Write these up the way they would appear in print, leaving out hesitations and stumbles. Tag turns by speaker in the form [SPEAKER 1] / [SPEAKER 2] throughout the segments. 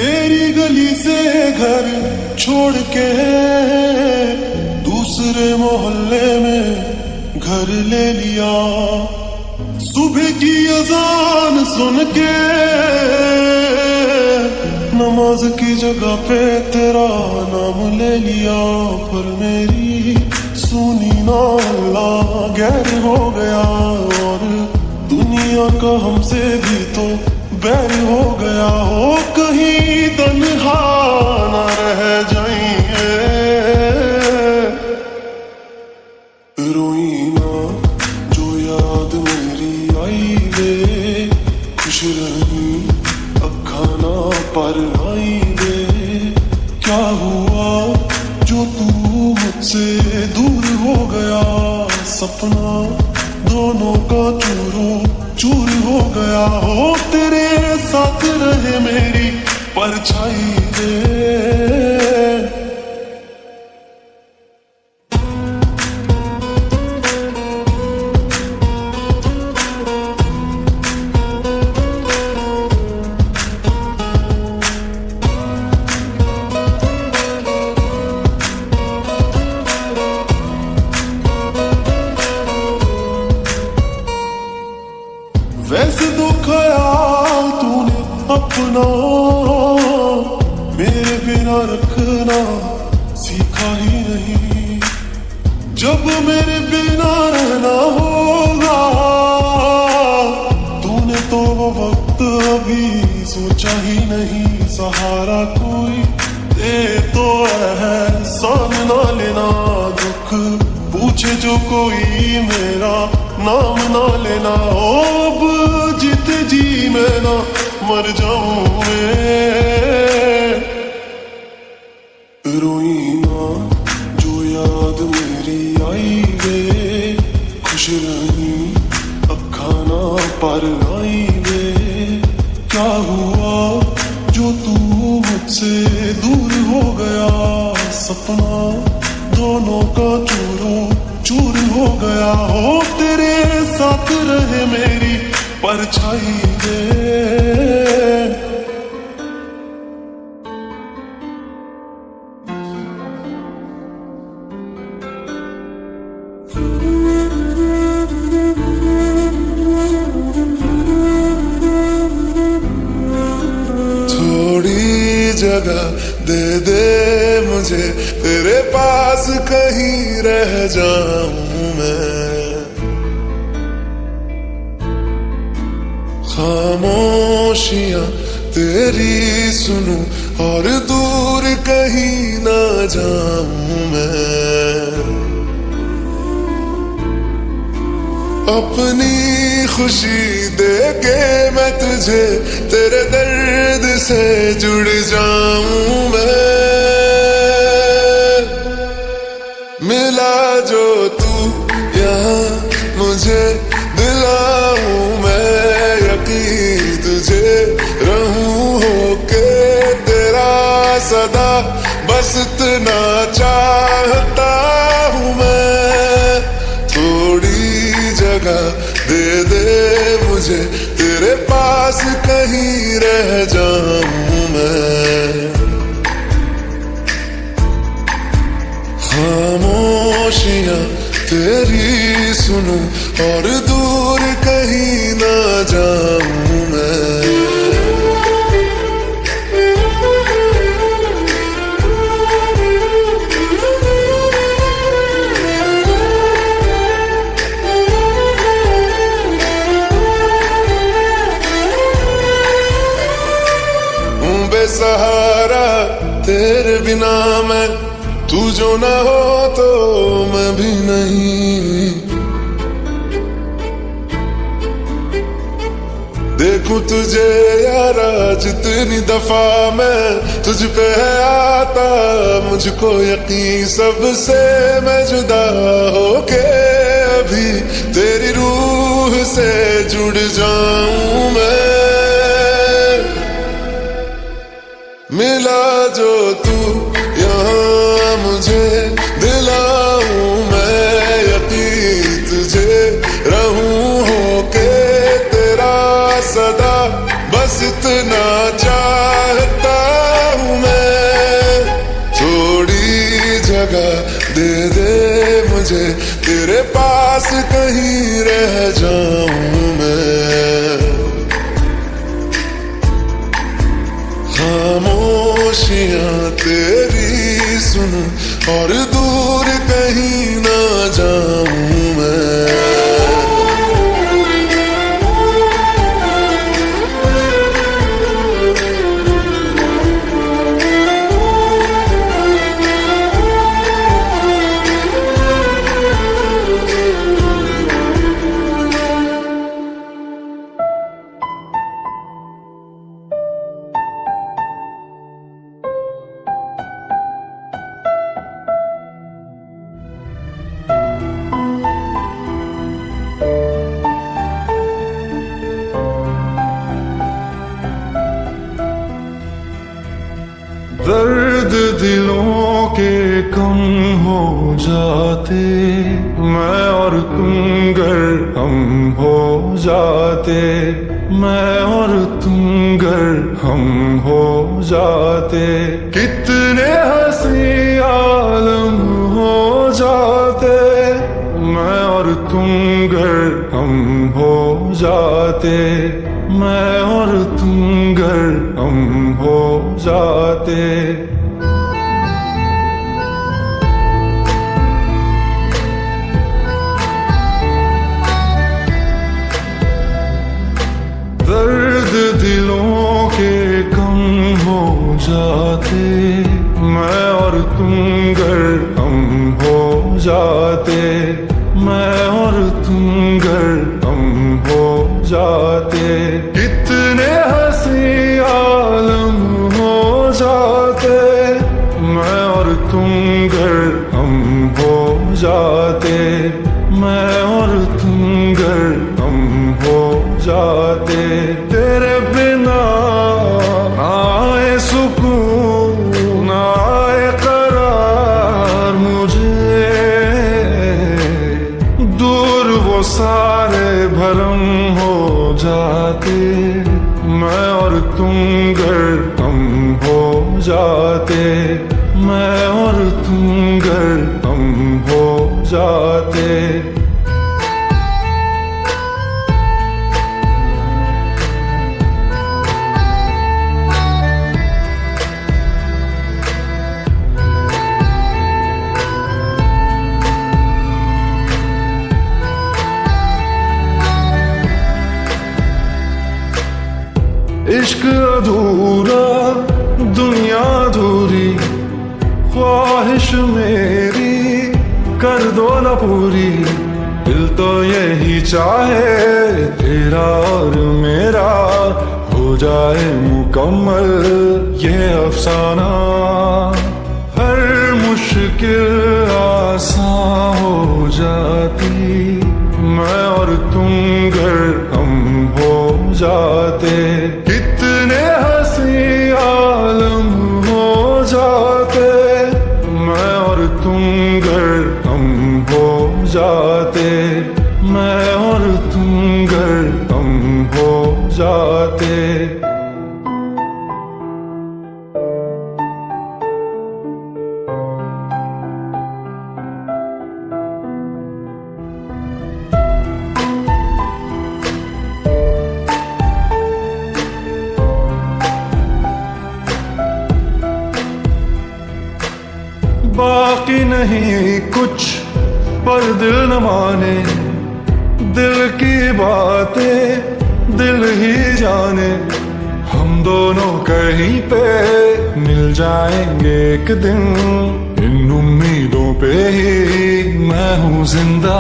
[SPEAKER 1] तेरी गली से घर छोड़ के दूसरे मोहल्ले में घर ले लिया। सुबह की अजान सुन के नमाज की जगह पे तेरा नाम ले लिया। पर मेरी सुनी ना अल्लाह गैर हो गया, और दुनिया का हमसे भी तो बैर हो गया। हो कहीं तन्हा ना रह जाएंगे, रोई ना जो याद मेरी आई वे, खुश रही अखा ना पर आई वे। क्या हुआ जो तू मुझसे दूर हो गया, सपना दोनों का चूरो चूर हो गया। हो तेरे साथ रहे मेरी परछाई रे। वैसे तो ख्याल तूने अपना मेरे बिना रखना सीखा ही नहीं। जब मेरे बिना रहना होगा तूने तो वो वक्त अभी सोचा ही नहीं। सहारा कोई दे तो एहसान ना लेना, दुख पूछे जो कोई मेरा नाम ना लेना। अब जीते जी मैं ना मर जाऊं मैं, रोई ना जो याद मेरी आई वे, खुश रही अखा ना पर आई वे। क्या हुआ जो तू मुझसे दूर हो गया, सपना दोनों का चूरो चूर हो गया। हो तेरे साथ रहे मेरी परछाई रे। थोड़ी जगह दे दे मुझे, तेरे पास कहीं रह जाऊं मैं। खामोशियां तेरी सुनूं और दूर कहीं ना जाऊं मैं। अपनी खुशी दे के मैं तुझे तेरे दर्द से जुड़ जाऊं मैं। मिला जो तू यहाँ मुझे दिलाऊं मैं यकीन तुझे रहूं होके तेरा सदा, बस इतना चाहता हूँ मैं। थोड़ी जगह दे दे मुझे, तेरे पास कहीं रह जाऊं मैं। खामोशियां तेरी सुनूं और दूर कहीं ना जाऊं मैं। बेसहारा तेरे बिना मैं, तू जो ना हो तो मैं भी नहीं। देखूं तुझे यारा जितनी दफा मैं तुझ पे है आता, मुझको यकीन सबसे मैं जुदा होके अभी तेरी रूह से जुड़ जाऊं मैं। मिला जो तू यहाँ मुझे दिलाऊं मैं यकीन तुझे रहूं होके तेरा सदा, बस इतना चाहता जगह दे दे मुझे, तेरे पास कहीं रह जाऊं मैं। खामोशियां तेरी सुन और दूर कहीं ना जाऊं मैं। दर्द दिलों के कम हो जाते, मैं और तुम गर हम हो जाते, मैं और तुम गर हम हो जाते, कितने हंसी आलम हो जाते, मैं और तुम गर हम हो जाते, मैं और तुम गर हम हो जाते। दर्द दिलों के कम हो जाते, मैं और तुम गर हम हो जाते, मैं और तुम गर हम हो जाते, कितने हंसी आलम हो जाते, मैं और तुम गर हम हो जाते, मैं और तुम गर हम हो जाते। तेरे बिना आए सुकून आए करार मुझे, दूर वो सारे भरम हो जाते, मैं और तुम गर हम हो जाते, मैं और तुम गर हम हो जाते। इश्क अधूरा दुनिया अधूरी, ख्वाहिश मेरी कर दो न पूरी, दिल तो यही चाहे तेरा और मेरा हो जाए मुकम्मल ये अफसाना। हर मुश्किल आसान हो जाती, मैं और तुम गर हम हो जाते, कितने हंसी आलम हो जाते, मैं और तुम गर हम हो जाते, मैं और तुम गर हम हो जाते। बाकी नहीं कुछ पर दिल न माने, दिल की बातें दिल ही जाने, हम दोनों कहीं पे मिल जाएंगे एक दिन, इन उम्मीदों पे ही मैं हूँ जिंदा।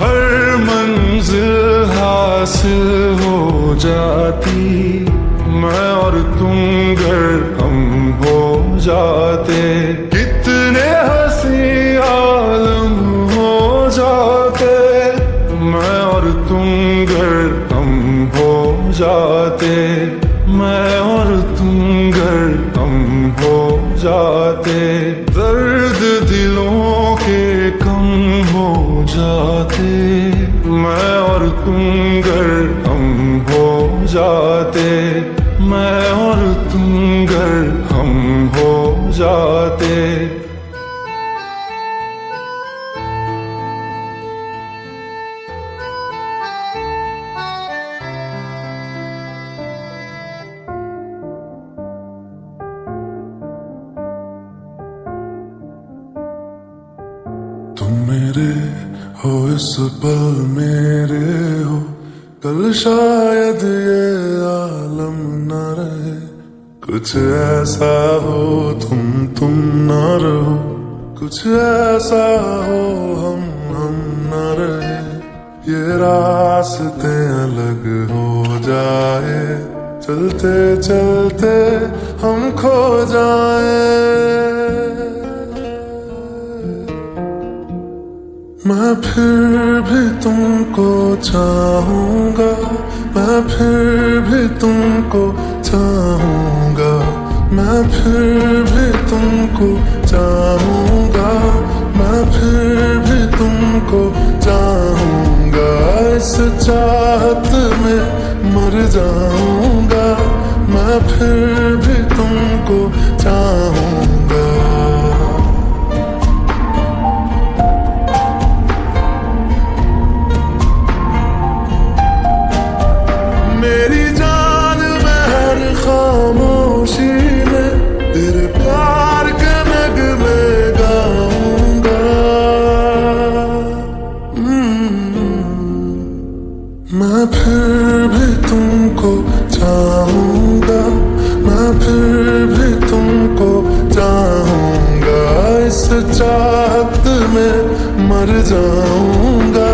[SPEAKER 1] हर मंजिल हासिल हो जाती, मैं और तुम गर हम हो जाते, कितने हंसी आलम हो जाते, मैं और तुम गर हम हो जाते, मैं और तुम गर हम हो जाते। दर्द दिलों के कम हो जाते, मैं और तुम गर हम हो जाते, मैं और तुम गर हम हो जाते। मेरे हो इस पल मेरे हो, कल शायद ये आलम न रहे। कुछ ऐसा हो तुम ना रहो, कुछ ऐसा हो हम न रहे। ये रास्ते अलग हो जाए, चलते चलते हम खो जाए। मैं फिर भी तुमको चाहूंगा, मैं फिर भी तुमको चाहूंगा, मैं फिर भी तुमको चाहूंगा, मैं फिर भी तुमको चाहूंगा। इस चाहत में मर जाऊंगा, मैं फिर भी तुमको चाहूंगा। मेरी जान में हर खामोशी में तेरे प्यार के नगमे गाऊंगा। मैं फिर भी तुमको चाहूंगा, मैं फिर भी तुमको चाहूंगा। इस चाहत में मर जाऊंगा,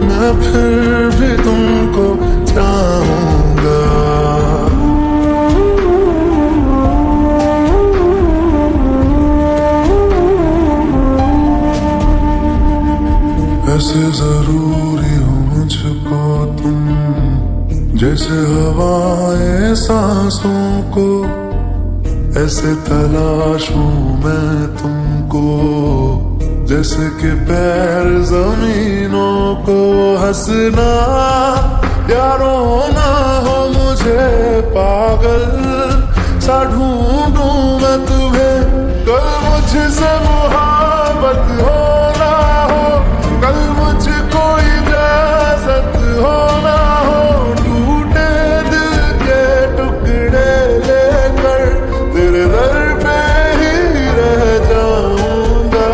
[SPEAKER 1] मैं फिर भी तुमको चाहूंगा। ऐसे जरूरी हो मुझको तुम, जैसे हवाएं सांसों को। ऐसे तलाशूं मैं तुमको, जैसे कि पैर जमीनों को। हंसना या रोना हो मुझे पागल सा ढूंढूं मैं तुम्हें। कल मुझसे मोहब्बत हो ना हो, कल मुझको इजाजत हो ना हो। टूटे दिल के टुकड़े लेकर तेरे दर पे ही रह जाऊंगा।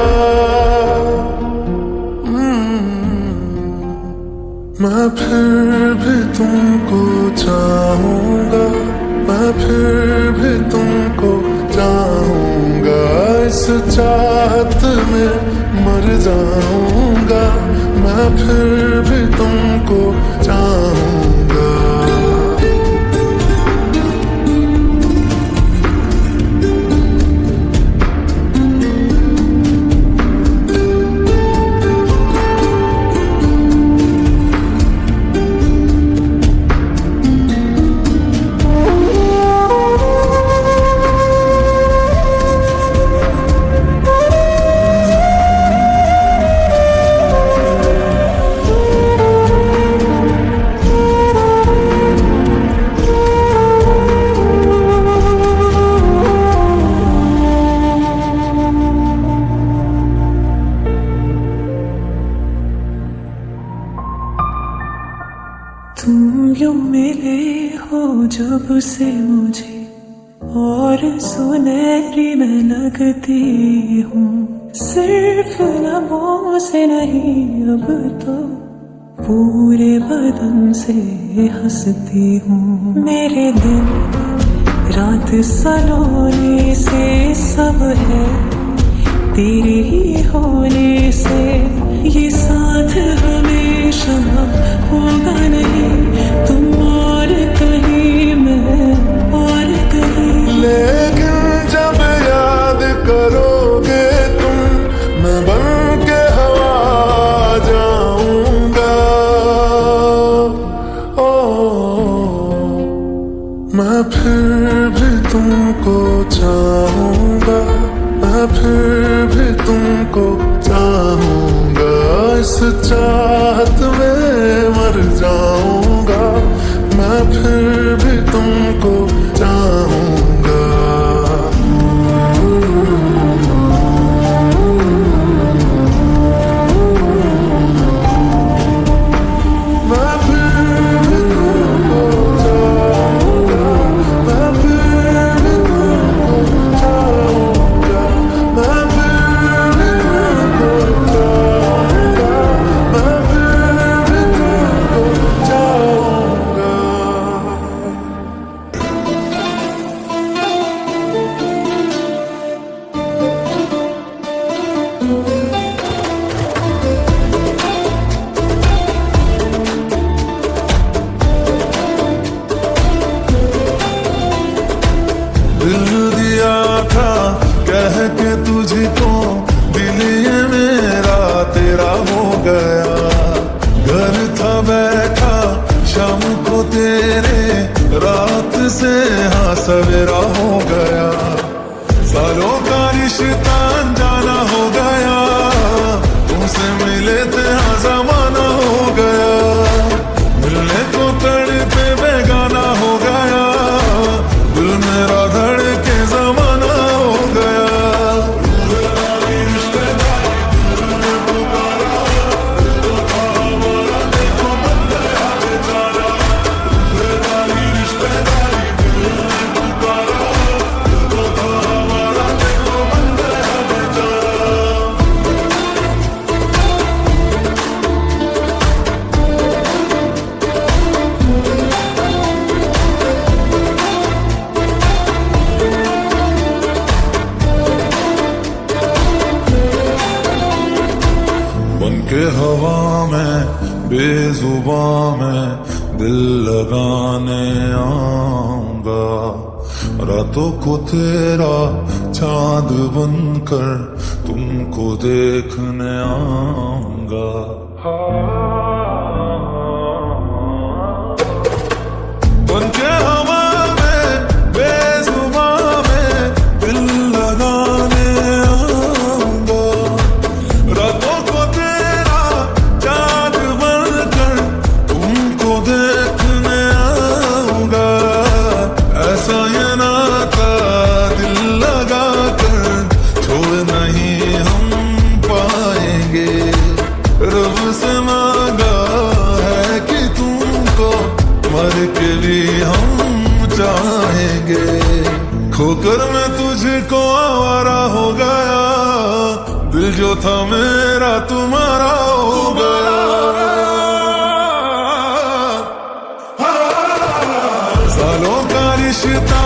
[SPEAKER 1] मैं फिर भी तुमको चाहूंगा, मैं फिर भी तुमको चाहूंगा। इस चाहत में मर जाऊंगा, मैं फिर भी तुमको चाहूंगा।
[SPEAKER 2] तुम यूं मिले हो जब से मुझे, और सुनहरी मैं लगती हूँ। सिर्फ लबों से नहीं अब तो पूरे बदन से हंसती हूँ। मेरे दिन रात सलोने से सब है तेरे ही होने से। ये साथ हमेशा होगा नहीं, तुम और कहीं मैं और कहीं।
[SPEAKER 1] लेकिन जब याद करोगे तुम, मैं बन के हवा जाऊंगा। ओ मैं फिर भी तुमको चाहूंगा, मैं फिर भी तुमको चाहूंगा। इस चाहत में मर जाऊंगा, मैं फिर भी तुमको चाहूंगा। मैं फिर भी तुमको चाहूंगा, मैं फिर भी तुमको चाहूंगा, मैं फिर भी तुमको चाहूंगा। रात से हाँ सवेरा हो गया, सालों का रिश्ता अनजाना हो गया, तुमसे मिले थे हाँ जमाना हो गया, मिलने को तड़पे बेगाना हो गया, दिल मेरा धड़के जमाना हो गया। बनके हवा में बेजुबां में दिल लगाने आऊंगा, रातों को तेरा चांद बनकर तुमको देखने आऊंगा। बनके हवा में बेजुबां में दिल लगाने आऊंगा, रातों को तेरा चांद बनकर तुमको देखने आऊंगा। ऐसा ये नाता दिल लगा कर छोड़ नहीं हम पाएंगे, रब से मांगा है कि तुमको मर के भी हम चाहेंगे। खोकर मैं तुझको आवारा हो गया, दिल जो था मेरा तुम्हारा हो गया। सालों का रिश्ता